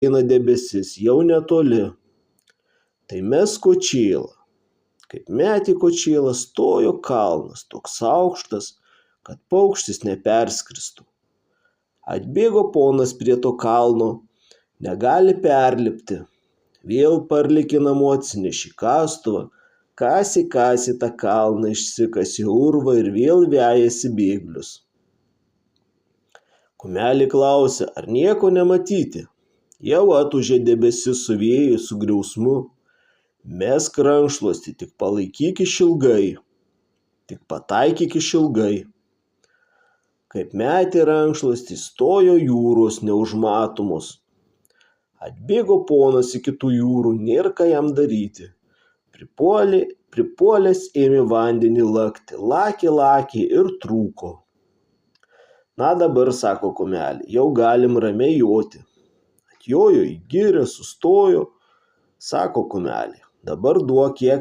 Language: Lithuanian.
eina debesis, jau netoli. Tai mes Kočėlą. Kaip metė Kočėlą, stojo kalnas, toks aukštas, kad paukštis neperskristų. Atbėgo ponas prie to kalno, negali perlipti. Vėl parlėkė namo, atsinešė kastuvą, kasė tą kalną, išsikasė urvą ir vėl vejasi bėglius. Kumelė klausė, ar nieko nematyti. Jau atūžė debesis su vėju, su griausmu. Mesk rankšluostį, tik palaikyk išilgai, tik pataikyk išilgai. Kaip metė rankšluostį, stojo jūros neužmatomos. Atbėgo ponas iki tų jūrų, nėr ką jam daryti. Pripuolęs ėmė vandenį lakti, lakė ir trūko. Na dabar, sako kumelė, jau galim ramiai joti. Atjojo į girią, sustojo, sako kumelė, dabar duok kiek